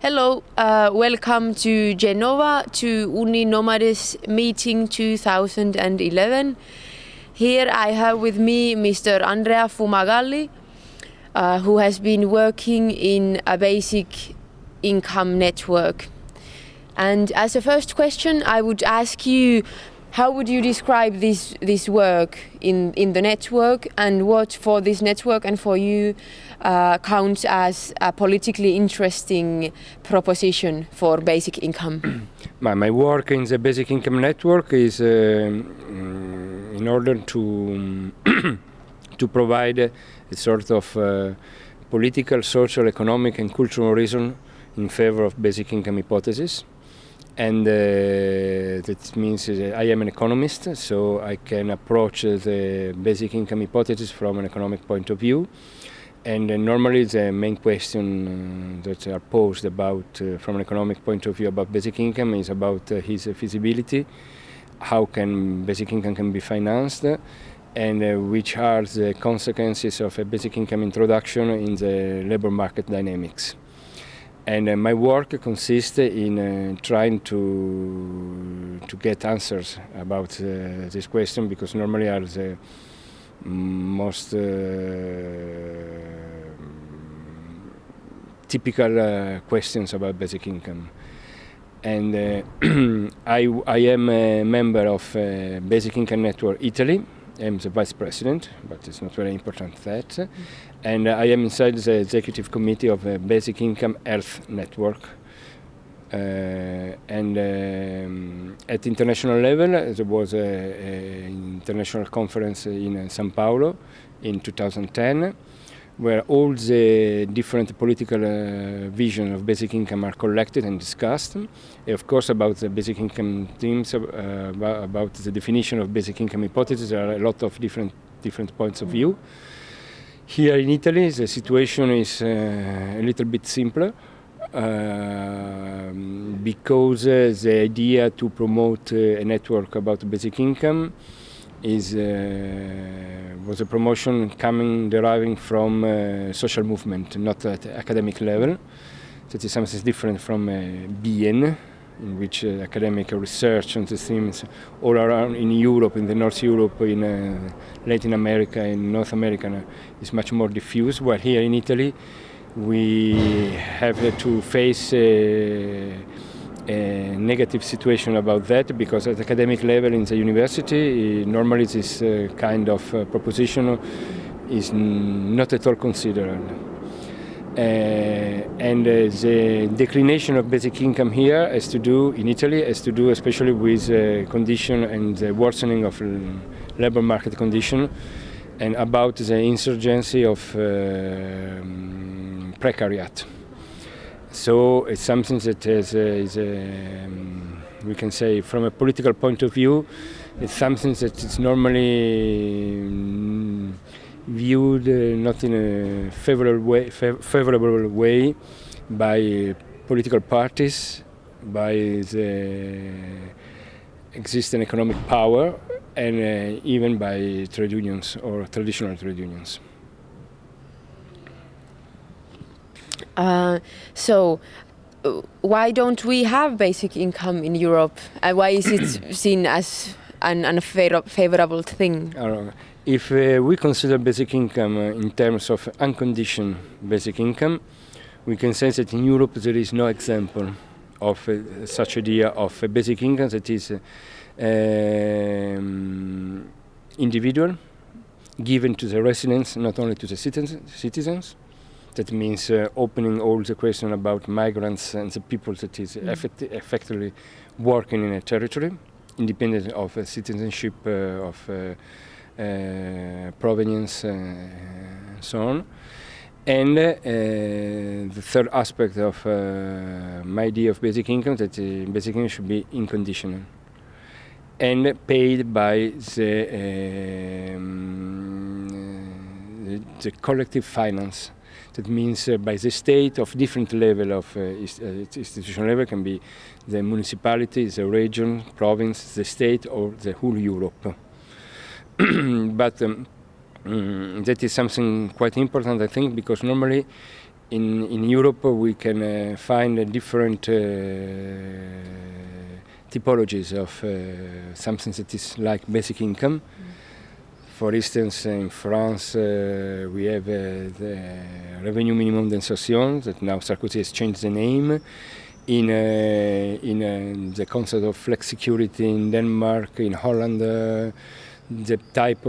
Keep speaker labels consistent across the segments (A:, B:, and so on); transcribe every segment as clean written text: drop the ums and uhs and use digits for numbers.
A: Hello, welcome to Genova to Uninomades meeting 2011. Here I have with me Mr. Andrea Fumagalli, who has been working in a basic income network. And as a first question, I would ask you, how would you describe this work in the network, and what for this network and for you counts as a politically interesting proposition for basic income?
B: My work in the basic income network is in order to to provide a sort of political, social, economic and cultural reason in favor of basic income hypothesis. And that means I am an economist, so I can approach the basic income hypothesis from an economic point of view. And normally the main question that are posed about, from an economic point of view, about basic income is about his feasibility, how can basic income can be financed, and which are the consequences of a basic income introduction in the labor market dynamics. And my work consists in trying to get answers about this question, because normally are the most typical questions about basic income. And I am a member of Basic Income Network Italy. I'm the vice president, but it's not very important that. And I am inside the executive committee of a Basic Income Health Network. And at international level, there was an international conference in São Paulo in 2010, where all the different political visions of basic income are collected and discussed. Of course, about the basic income themes, about the definition of basic income hypothesis, there are a lot of different points of view. Here in Italy, the situation is a little bit simpler, because the idea to promote a network about basic income was a promotion deriving from social movement, not at academic level. That is something different from BN, in which academic research on the themes all around in Europe, in the North Europe, in Latin America, in North America, is much more diffuse. While here in Italy, we have to face a negative situation about that, because at academic level in the university, normally this kind of proposition is not at all considered. And the declination of basic income here has to do, in Italy, has to do especially with condition and the worsening of labor market condition, and about the insurgency of precariat. So it's something that is we can say, from a political point of view, it's something that is normally viewed not in a favorable way by political parties, by the existing economic power, and even by trade unions or traditional trade unions.
A: So why don't we have basic income in Europe? Why is it seen as an unfavorable thing?
B: If we consider basic income in terms of unconditioned basic income, we can say that in Europe there is no example of such idea of a basic income that is individual, given to the residents, not only to the citizens. That means opening all the question about migrants and the people that is effectively working in a territory, independent of citizenship, of provenience, and so on. And the third aspect of my idea of basic income, that basic income should be unconditional and paid by the collective finance. That means by the state of different level of institutional level, can be the municipality, the region, province, the state, or the whole Europe. But that is something quite important, I think, because normally in Europe we can find different typologies of something that is like basic income. For instance, in France we have the revenue minimum d'insertion that now Sarkozy has changed the name. In the concept of flex security in Denmark, in Holland, the type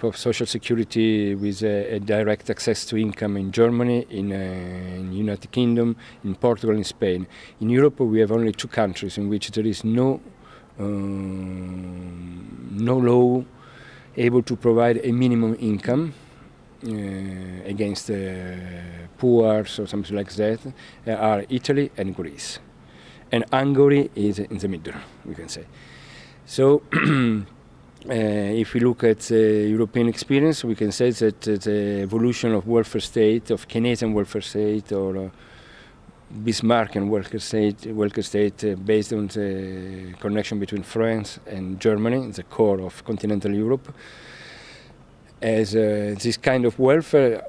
B: of social security with a direct access to income in Germany, in United Kingdom, in Portugal, in Spain. In Europe, we have only 2 countries in which there is no law able to provide a minimum income against poor or something like that, are Italy and Greece. And Hungary is in the middle, we can say. So if we look at the European experience, we can say that the evolution of welfare state, of Keynesian welfare state or Bismarckian welfare state based on the connection between France and Germany, the core of continental Europe, as this kind of welfare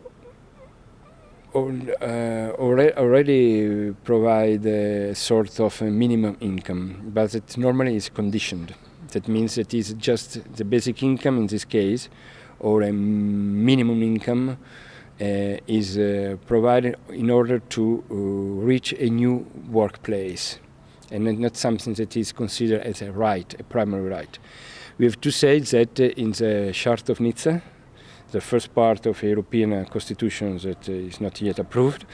B: already provide a sort of a minimum income, but it normally is conditioned. That means it is just the basic income in this case, or a minimum income is provided in order to reach a new workplace, and not something that is considered as a right, a primary right. We have to say that in the Chart of Nizza, the first part of European constitution that is not yet approved,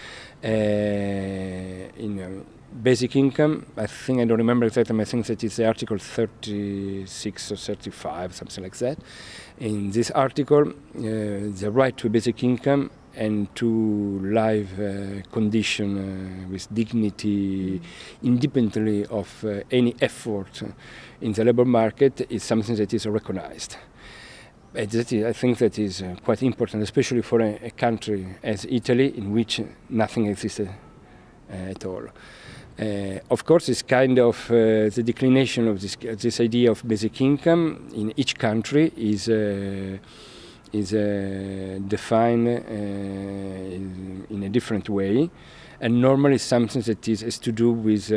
B: in basic income, I think, I don't remember exactly, I think that it's Article 36 or 35, something like that. In this article, the right to basic income and to life condition with dignity, independently of any effort in the labor market, is something that is recognized. I think that is quite important, especially for a country as Italy, in which nothing existed at all. Of course, it's kind of the declination of this idea of basic income in each country is defined in a different way, and normally something that has to do with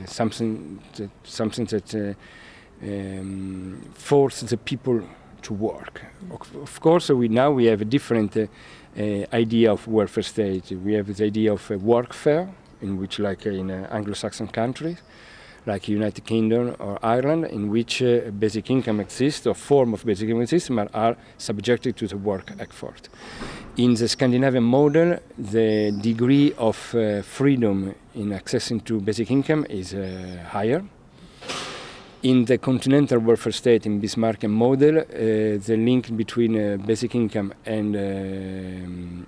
B: something that forces the people to work. Of course, we have a different idea of welfare state. We have the idea of a workfare, in which, like in Anglo-Saxon countries, like United Kingdom or Ireland, in which basic income exists, or form of basic income exists, but are subjected to the work effort. In the Scandinavian model, the degree of freedom in accessing to basic income is higher. In the continental welfare state, in Bismarckian model, the link between basic income and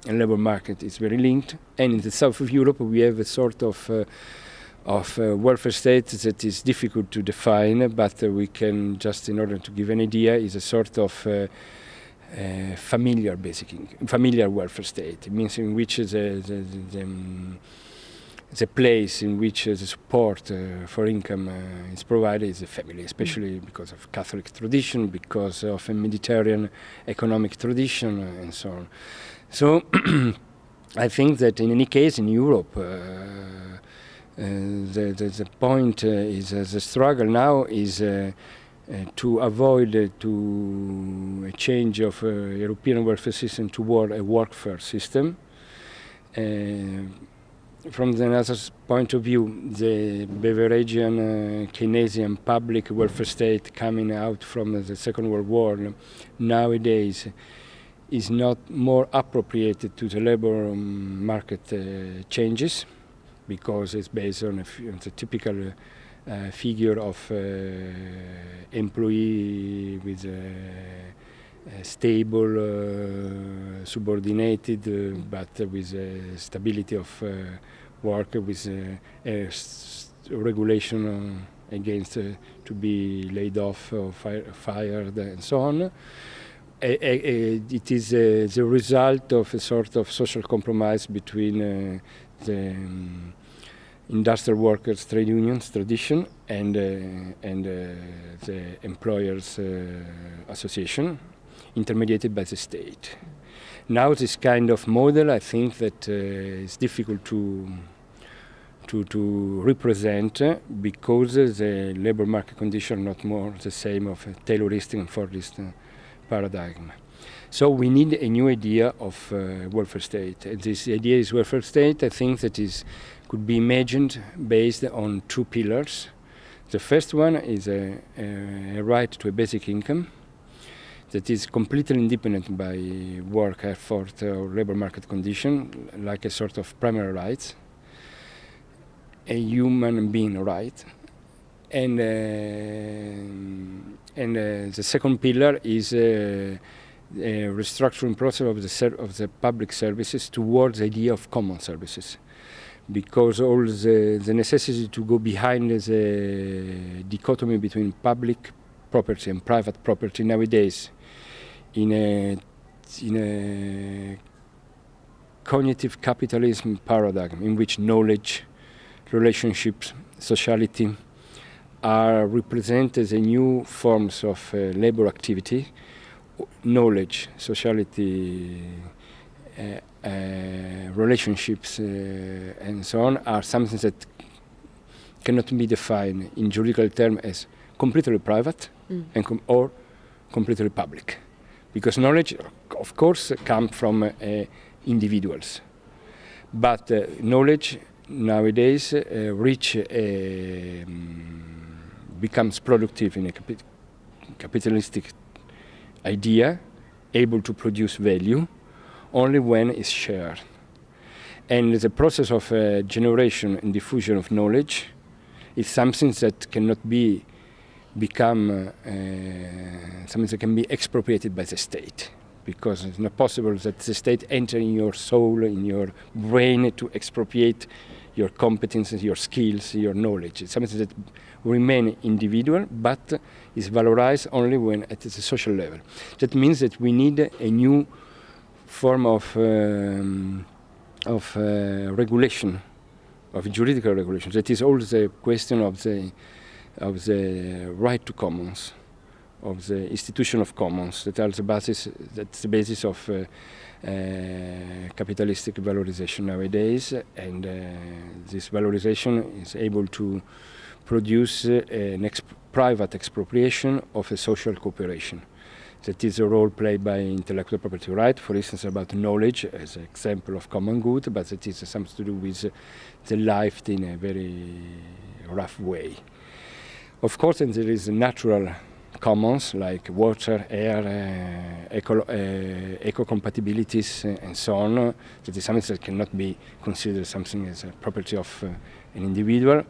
B: labor market is very linked. And in the south of Europe, we have a sort of welfare state that is difficult to define, but we can just, in order to give an idea, is a sort of familiar welfare state. It means in which the place in which the support for income is provided is the family, especially because of Catholic tradition, because of a Mediterranean economic tradition, and so on. So I think that in any case in Europe, the point is the struggle now is to avoid to a change of European welfare system toward a workfare system. From another point of view, the Beveragian Keynesian public welfare state coming out from the Second World War nowadays is not more appropriated to the labor market changes, because it's based on the typical figure of employee with stable, subordinated, but with stability of work, with regulation against to be laid off or fired and so on. It is the result of a sort of social compromise between the industrial workers' trade unions tradition and the employers' association, intermediated by the state. Now this kind of model, I think that is difficult to represent because the labor market conditions are not more the same of a Tayloristic and Fordist paradigm. So we need a new idea of welfare state. And this idea is welfare state, I think that could be imagined based on two pillars. The first one is a right to a basic income that is completely independent by work effort or labor market condition, like a sort of primary right, a human being right. And the second pillar is a restructuring process of the public services towards the idea of common services. Because all the necessity to go behind the dichotomy between public property and private property nowadays in a cognitive capitalism paradigm in which knowledge, relationships, sociality are represented as a new forms of labor activity. Knowledge, sociality, relationships and so on are something that cannot be defined in juridical terms as completely private or completely public. Because knowledge, of course, comes from individuals. But knowledge nowadays becomes productive in a capitalistic idea, able to produce value, only when it's shared. And the process of generation and diffusion of knowledge is something that cannot become something that can be expropriated by the state, because it's not possible that the state enter in your soul, in your brain to expropriate your competences, your skills, your knowledge. It's something that remains individual, but is valorized only when at the social level. That means that we need a new form of regulation, of juridical regulation. That is all the question of the right to commons, of the institution of commons. That's the basis of capitalistic valorization nowadays, and this valorization is able to produce private expropriation of a social cooperation. That is a role played by intellectual property right, for instance, about knowledge as an example of common good, but it is something to do with the life in a very rough way. Of course, and there is natural commons like water, air, eco-compatibilities, and so on. That is something that cannot be considered something as a property of an individual,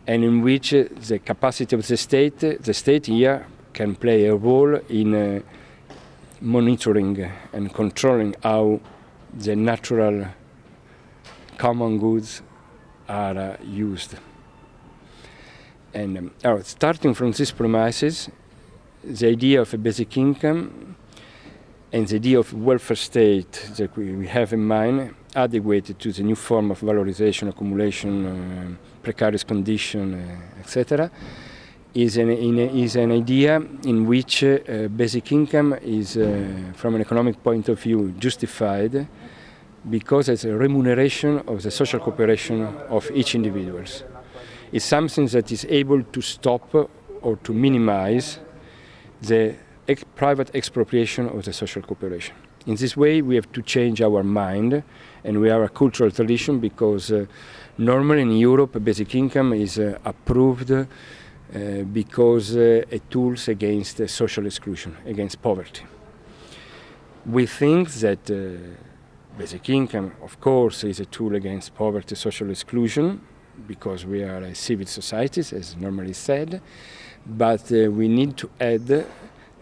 B: and in which the capacity of the state here can play a role in monitoring and controlling how the natural common goods are used. And starting from these premises, the idea of a basic income and the idea of welfare state that we have in mind, adequate to the new form of valorization, accumulation, precarious condition, etc., is an idea in which basic income is, from an economic point of view, justified because it's a remuneration of the social cooperation of each individual. It's something that is able to stop or to minimize the private expropriation of the social cooperation. In this way, we have to change our mind, and we are a cultural tradition because normally in Europe, basic income is approved because a tool against social exclusion, against poverty. We think that basic income, of course, is a tool against poverty, social exclusion, because we are a civil society, as normally said, but we need to add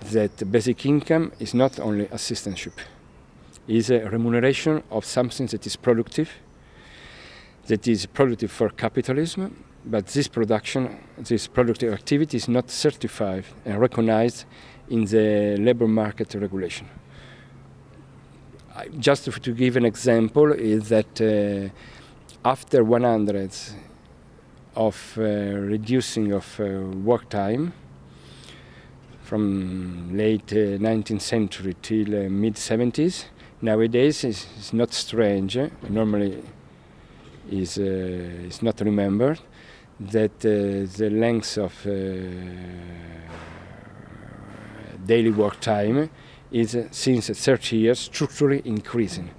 B: that basic income is not only assistantship, it is a remuneration of something that is productive for capitalism, but this productive activity is not certified and recognized in the labor market regulation. Just to give an example, is that after 100 of reducing of work time from late 19th century till mid 70s, Nowadays it's not strange, normally is not remembered, that the length of daily work time is since 30 years structurally increasing,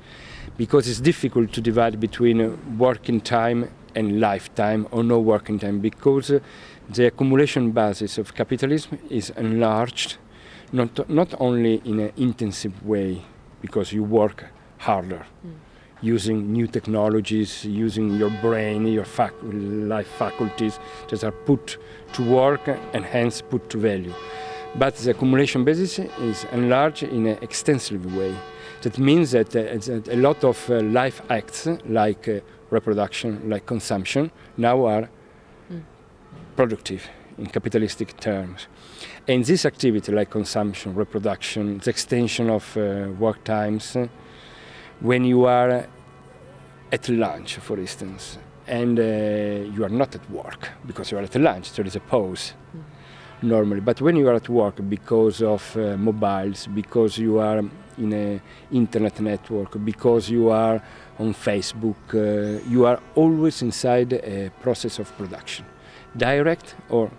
B: because it's difficult to divide between working time and lifetime or no working time, because the accumulation basis of capitalism is enlarged not only in an intensive way, because you work harder, using new technologies, using your brain, your life faculties that are put to work and hence put to value. But the accumulation basis is enlarged in an extensive way. That means that a lot of life acts, like reproduction, like consumption, now are productive in capitalistic terms. And this activity, like consumption, reproduction, the extension of work times, when you are at lunch, for instance, and you are not at work because you are at lunch, there is a pause normally. But when you are at work because of mobiles, because you are in an internet network, because you are on Facebook, you are always inside a process of production. Direct or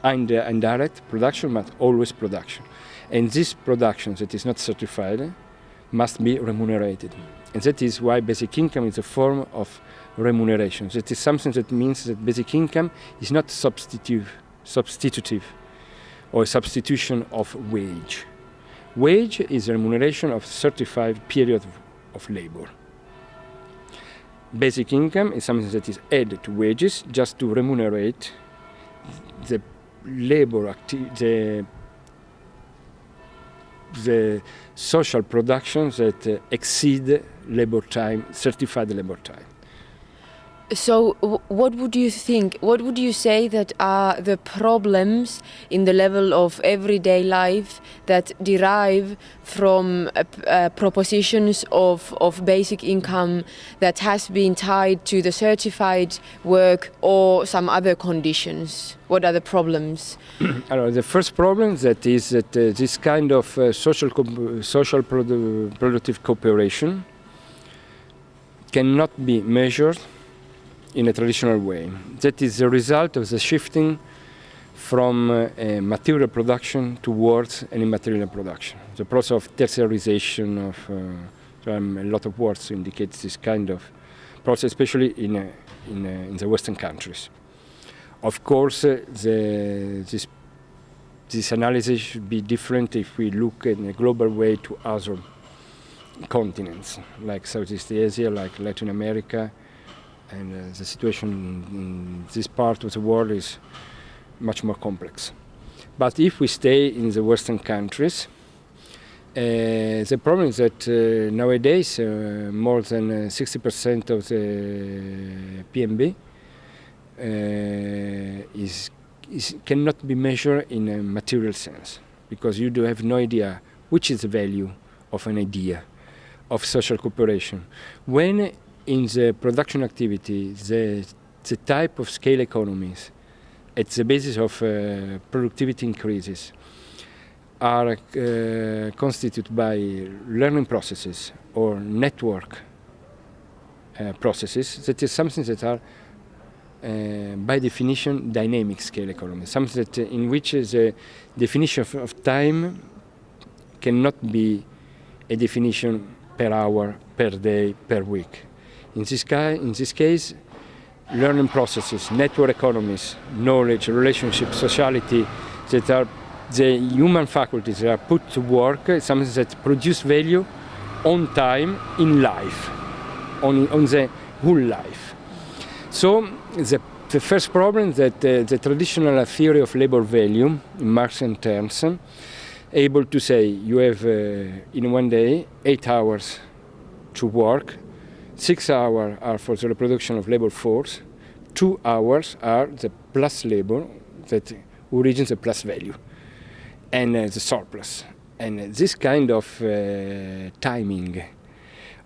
B: indirect production, but always production. And this production that is not certified must be remunerated. And that is why basic income is a form of remuneration. That is something that means that basic income is not substitutive or a substitution of wage. Wage is a remuneration of certified period of labor. Basic income is something that is added to wages just to remunerate the labor the social productions that exceed labor time, certified labor time.
A: So what would you think, what would you say that are the problems in the level of everyday life that derive from propositions of basic income that has been tied to the certified work or some other conditions? What are the problems?
B: The first problem that is that this kind of social productive cooperation cannot be measured in a traditional way. That is the result of the shifting from material production towards an immaterial production. The process of tertiarization of a lot of words indicate this kind of process, especially in the Western countries. Of course, this analysis should be different if we look in a global way to other continents, like Southeast Asia, like Latin America, and the situation in this part of the world is much more complex. But if we stay in the Western countries, the problem is that nowadays more than 60% of the PMB cannot be measured in a material sense, because you do have no idea which is the value of an idea of social cooperation. When in the production activity, the type of scale economies at the basis of productivity increases are constituted by learning processes or network processes, that is something that are by definition dynamic scale economies, something that in which the definition of time cannot be a definition per hour, per day, per week. In this case, learning processes, network economies, knowledge, relationships, sociality, that are the human faculties that are put to work, something that produce value on time in life, on the whole life. So the first problem that the traditional theory of labor value in Marxian terms, able to say you have in one day 8 hours to work, 6 hours are for the reproduction of labor force, 2 hours are the plus labor that originates the plus value and the surplus. And this kind of timing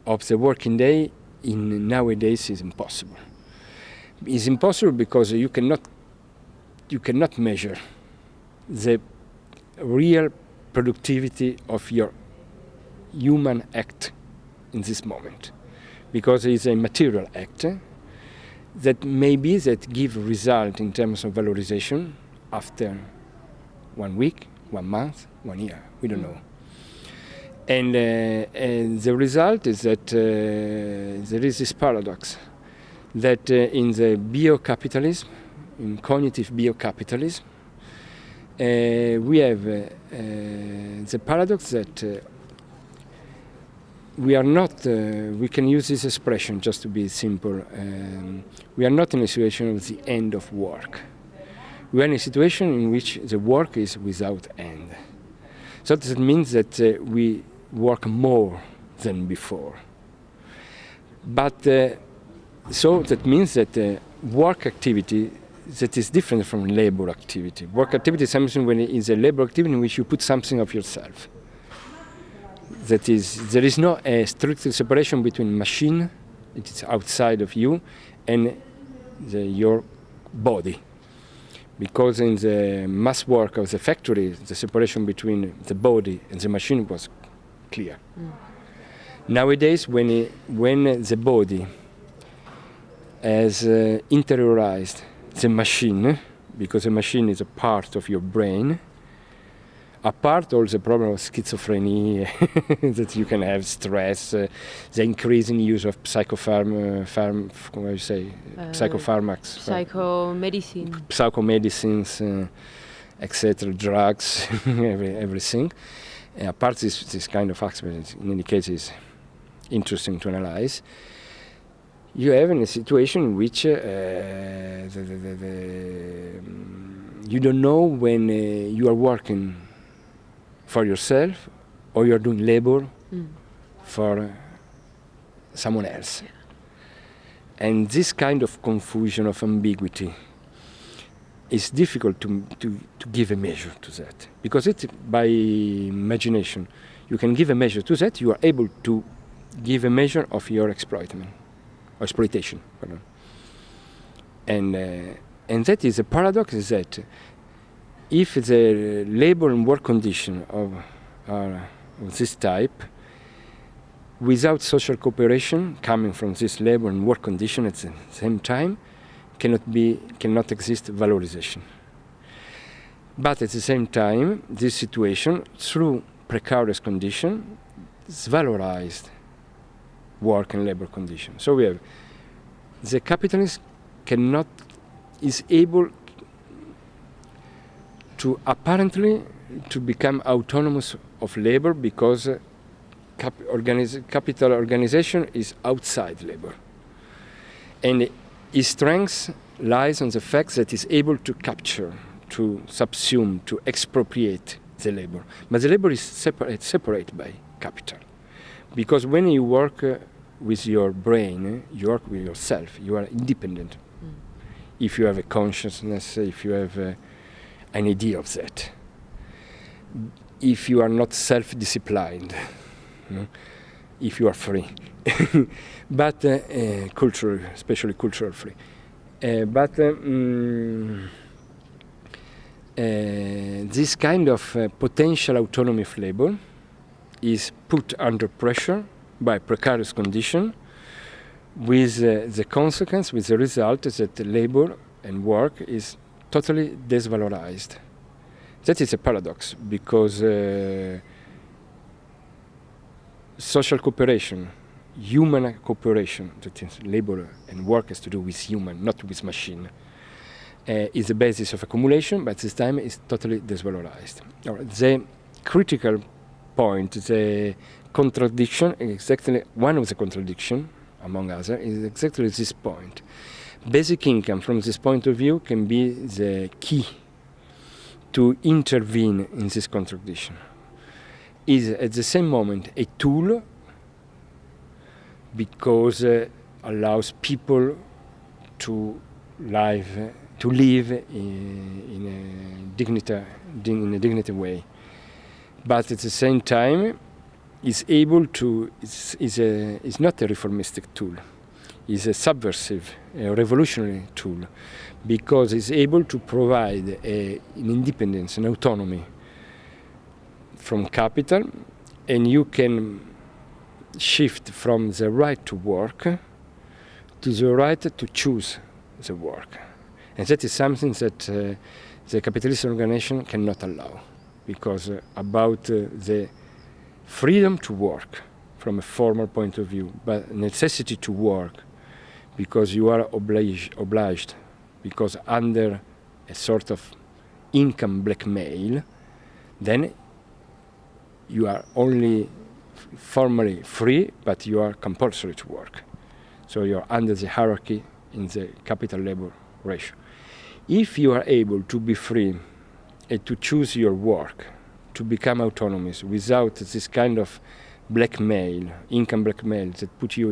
B: of the working day in nowadays is impossible. It's impossible because you cannot measure the real productivity of your human act in this moment, because it's a material act that maybe that give result in terms of valorization after 1 week, 1 month, 1 year. We don't know. And the result is that there is this paradox that in the biocapitalism, in cognitive biocapitalism, we have the paradox that we are not, we can use this expression just to be simple, we are not in a situation of the end of work. We are in a situation in which the work is without end. So that means that we work more than before. But so that means that work activity that is different from labor activity. Work activity is something when it is a labor activity in which you put something of yourself. That is, there is no a strict separation between machine, it is outside of you, and your body. Because in the mass work of the factory, the separation between the body and the machine was clear. Nowadays, when the body has interiorized the machine, because the machine is a part of your brain, apart all the problem of schizophrenia, that you can have stress, the increasing use of psychopharmacs, psychomedicines, etc., drugs, everything. Apart this kind of aspect, in any case, is interesting to analyze. You have in a situation in which you don't know when you are working for yourself or you are doing labor for someone else. Yeah. And this kind of confusion, of ambiguity, is difficult to give a measure to that. Because it, by imagination, you can give a measure to that, you are able to give a measure of your exploitation. Pardon. And that is a paradox, is that if the labor and work conditions are of this type, without social cooperation coming from this labor and work condition at the same time, cannot exist valorization. But at the same time, this situation, through precarious conditions, is valorized work and labor conditions. So we have the capitalist is able to apparently to become autonomous of labor because capital organization is outside labor. And his strength lies on the fact that he's able to capture, to subsume, to expropriate the labor. But the labor is separate by capital. Because when you work with your brain, you work with yourself, you are independent. If you have a consciousness, if you have an idea of that. If you are not self-disciplined, if you are free. But cultural, especially cultural free. This kind of potential autonomy of labor is put under pressure by precarious conditions, with the consequence, with the result that labor and work is totally desvalorized. That is a paradox, because social cooperation, human cooperation, that is labor and work has to do with human, not with machine, is the basis of accumulation, but this time is totally desvalorized. The critical point, the contradiction, exactly one of the contradictions, among others, is exactly this point. Basic income, from this point of view, can be the key to intervene in this contradiction. Is at the same moment a tool, because allows people to live in a dignity way, but at the same time is able to is not a reformistic tool, is a subversive, a revolutionary tool, because it's able to provide an independence, an autonomy from capital, and you can shift from the right to work to the right to choose the work. And that is something that the capitalist organization cannot allow, because about the freedom to work from a formal point of view, but necessity to work because you are obliged, because under a sort of income blackmail, then you are only formally free, but you are compulsory to work. So you are under the hierarchy in the capital-labor ratio. If you are able to be free and to choose your work, to become autonomous without this kind of blackmail, income blackmail that put you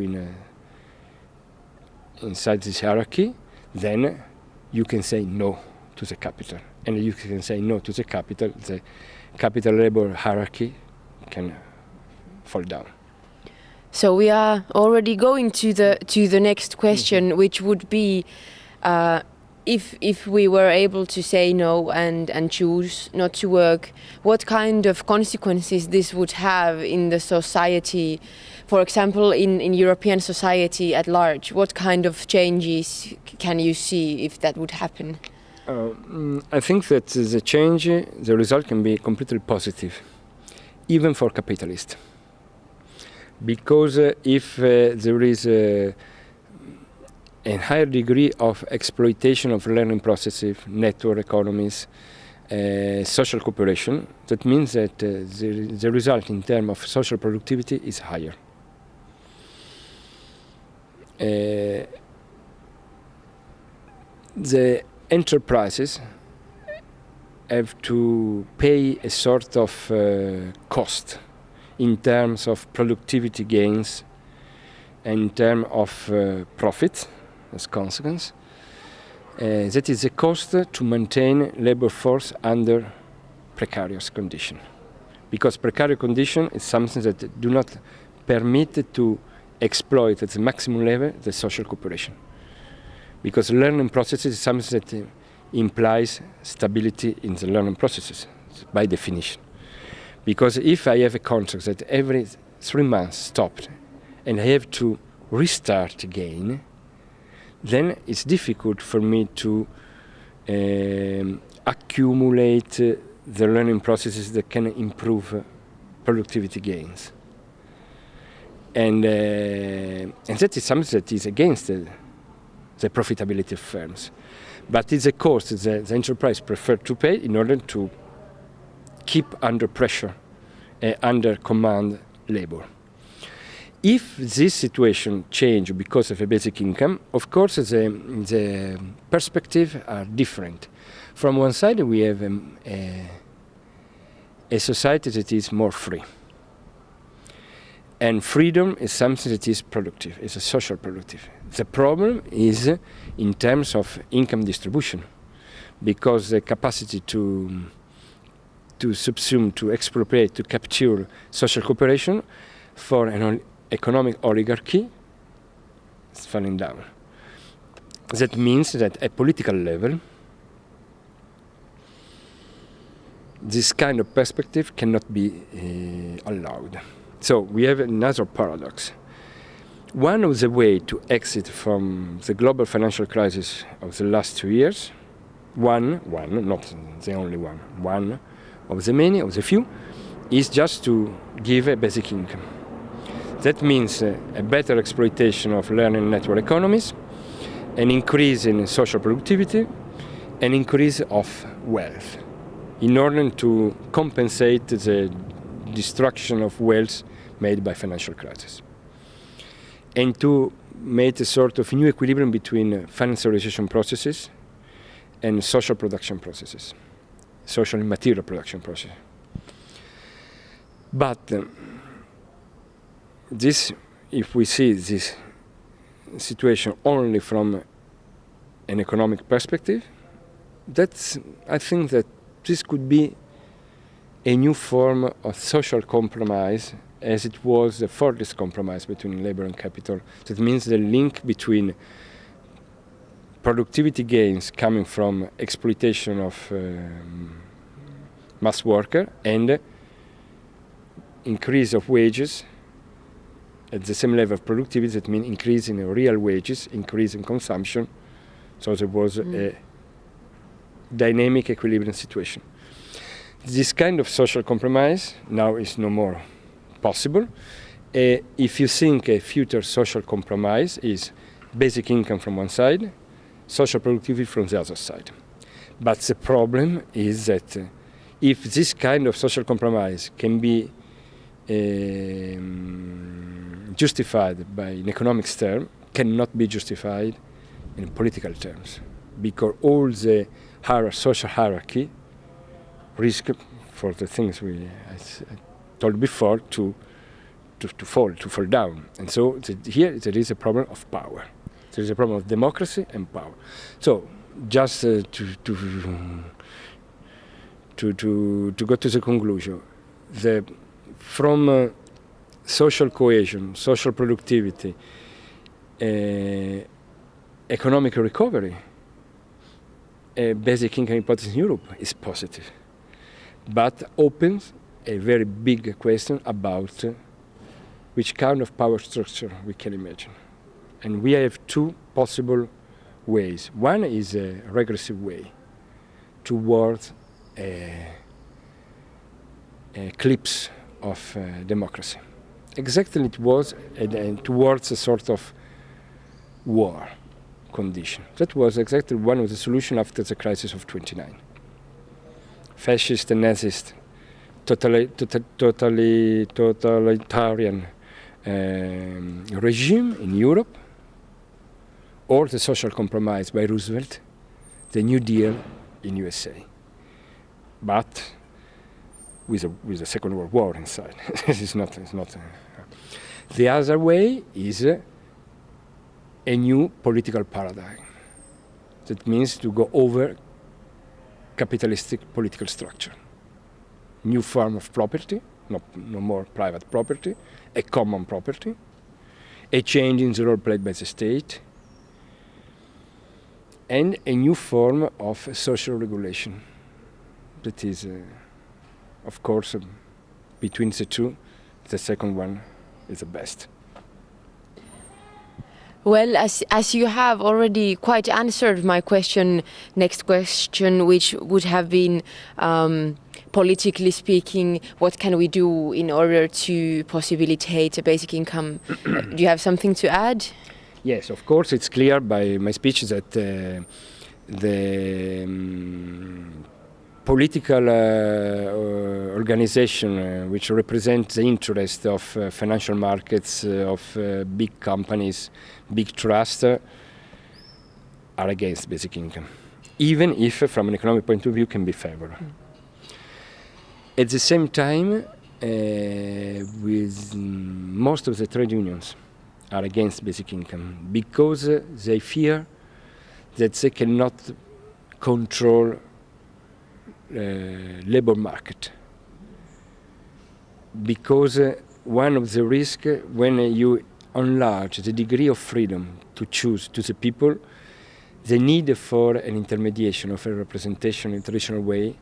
B: inside this hierarchy, then you can say no to the capital. And you can say no to the capital-labor hierarchy can fall down.
A: So we are already going to the next question, which would be if we were able to say no and choose not to work, what kind of consequences this would have in the society, for example, in European society at large? What kind of changes can you see if that would happen?
B: I think that the result can be completely positive, even for capitalists. Because if there is a higher degree of exploitation of learning processes, network economies, social cooperation, that means that the result in terms of social productivity is higher. The enterprises have to pay a sort of cost in terms of productivity gains and in terms of profit as consequence. That is the cost to maintain labor force under precarious condition. Because precarious condition is something that do not permit to exploit at the maximum level the social cooperation. Because learning processes is something that implies stability in the learning processes, by definition. Because if I have a contract that every 3 months stopped and I have to restart again, then it's difficult for me to accumulate the learning processes that can improve productivity gains. And that is something that is against the profitability of firms. But it's a cost that the enterprise prefer to pay in order to keep under pressure, under command labor. If this situation change because of a basic income, of course the perspectives are different. From one side we have a society that is more free. And freedom is something that is productive, it's a social productive. The problem is in terms of income distribution, because the capacity to subsume, to expropriate, to capture social cooperation for an economic oligarchy is falling down. That means that at political level, this kind of perspective cannot be allowed. So we have another paradox. One of the ways to exit from the global financial crisis of the last 2 years, one, not the only one of the many, of the few, is just to give a basic income. That means a better exploitation of learning network economies, an increase in social productivity, an increase of wealth, in order to compensate the destruction of wealth made by financial crisis, and to make a sort of new equilibrium between financialization processes and social production processes, social and material production processes. But this, if we see this situation only from an economic perspective, I think that this could be a new form of social compromise, as it was the furthest compromise between labor and capital. That means the link between productivity gains coming from exploitation of mass worker and increase of wages at the same level of productivity, that means increase in real wages, increase in consumption. So there was a dynamic equilibrium situation. This kind of social compromise now is no more possible. If you think a future social compromise is basic income from one side, social productivity from the other side. But the problem is that if this kind of social compromise can be justified by an economic term, cannot be justified in political terms, because all the social hierarchy risk for the things I told before to fall down. And so here there is a problem of power. There is a problem of democracy and power. So just to go to the conclusion, from social cohesion, social productivity, economic recovery, basic income hypothesis in Europe is positive, but opens a very big question about which kind of power structure we can imagine. And we have two possible ways. One is a regressive way towards a eclipse of democracy. Exactly it was towards a sort of war condition. That was exactly one of the solutions after the crisis of '29. Fascist and Nazist, totalitarian regime in Europe, or the social compromise by Roosevelt, the New Deal in USA, but with a Second World War inside. It's not. The other way is a new political paradigm. That means to go over capitalistic political structure. New form of property, no more private property, a common property, a change in the role played by the state, and a new form of social regulation. That is, of course, between the two, the second one is the best.
A: Well, as you have already quite answered my next question, which would have been, politically speaking, what can we do in order to possibilitate a basic income? Do you have something to add?
B: Yes, of course, it's clear by my speech that the political organization which represents the interest of financial markets, of big companies, big trusts, are against basic income, even if from an economic point of view can be favorable. At the same time, with most of the trade unions are against basic income because they fear that they cannot control labor market, because one of the risks when you enlarge the degree of freedom to choose to the people, the need for an intermediation of a representation in a traditional way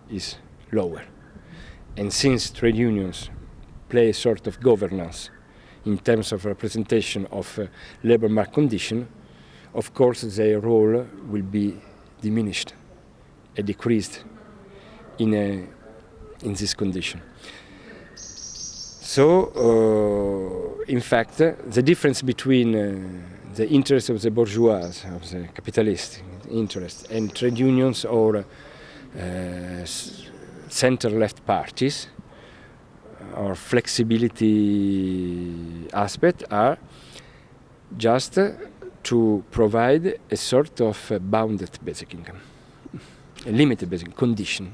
B: is lower. And since trade unions play a sort of governance in terms of representation of labor market condition, of course their role will be diminished and decreased in this condition. So, in fact, the difference between the interests of the bourgeois, of the capitalist interests, and trade unions or center-left parties or flexibility aspect are just to provide a sort of bounded basic income, a limited basic condition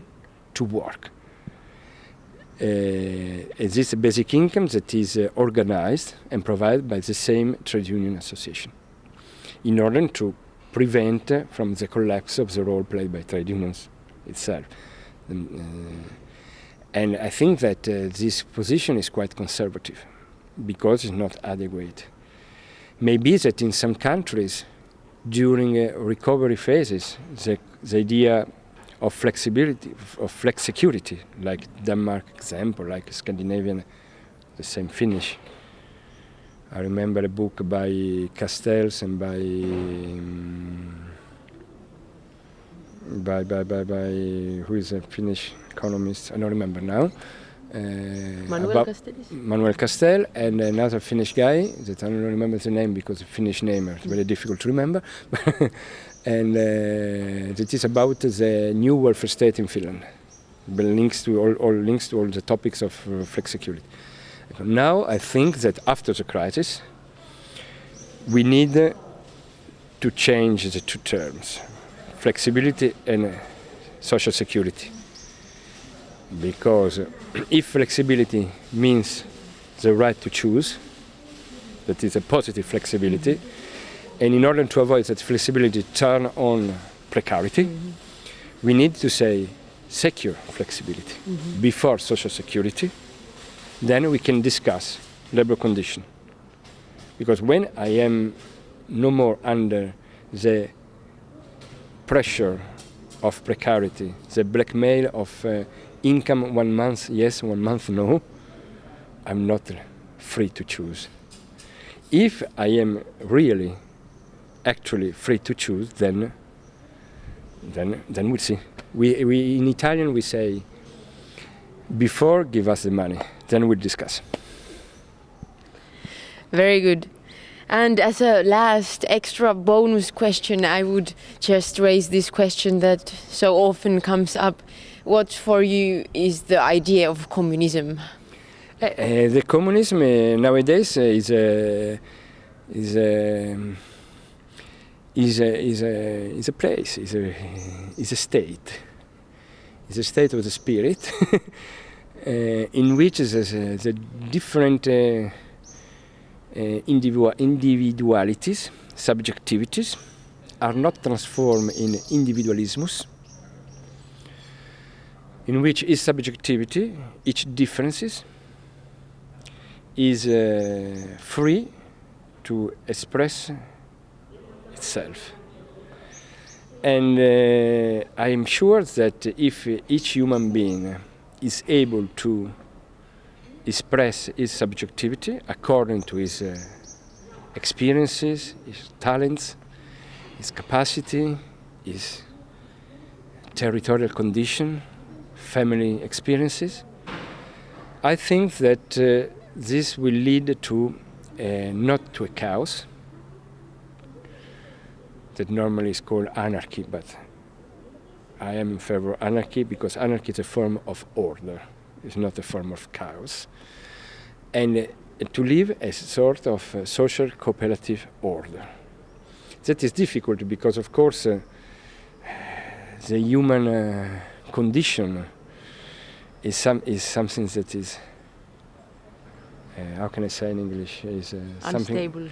B: to work. This basic income that is organized and provided by the same trade union association in order to prevent from the collapse of the role played by trade unions itself. And I think that this position is quite conservative because it's not adequate. Maybe that in some countries during recovery phases the idea of flexibility, of flexicurity, like Denmark example, like Scandinavian, the same Finnish, I remember a book by Castells and by who is a Finnish economist, I don't remember now. Manuel Castel and another Finnish guy that I don't remember the name because it's a Finnish name, it's very difficult to remember. And it is about the new welfare state in Finland. Links to all the topics of flexicurity. Now I think that after the crisis we need to change the two terms, flexibility and social security. Because if flexibility means the right to choose, that is a positive flexibility, and in order to avoid that flexibility turn on precarity, we need to say secure flexibility before social security. Then we can discuss labor condition. Because when I am no more under the pressure of precarity, the blackmail of income 1 month yes, 1 month no, I'm not free to choose. If I am really actually free to choose, then we'll see. We in Italian we say, before give us the money, then we'll discuss.
A: Very good. And as a last extra bonus question, I would just raise this question that so often comes up. What for you is the idea of communism?
B: The communism nowadays is a place, is a state. It's a state of the spirit in which the different individualities, subjectivities, are not transformed in individualismus, in which each subjectivity, each differences, is free to express itself. And I am sure that if each human being is able to express his subjectivity according to his experiences, his talents, his capacity, his territorial condition, family experiences, I think that this will lead to not to a chaos that normally is called anarchy, but I am in favor of anarchy because anarchy is a form of order, it's not a form of chaos. And to live a sort of social cooperative order. That is difficult because, of course, the human condition is something that is, how can I say in English, is
A: Unstable.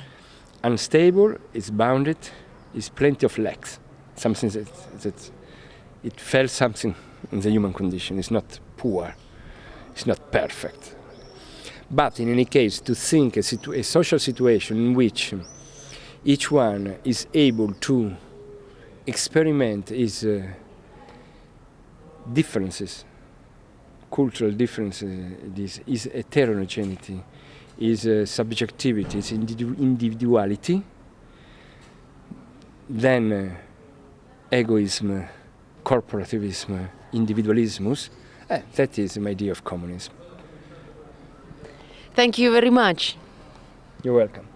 B: Unstable, is bounded, is plenty of lacks. Something that it felt something in the human condition. It's not poor, it's not perfect. But in any case, to think a social situation in which each one is able to experiment his differences, cultural differences, his heterogeneity, his subjectivity, his individuality, then egoism, corporativism, individualismus, that is my idea of communism.
A: Thank you very much.
B: You're welcome.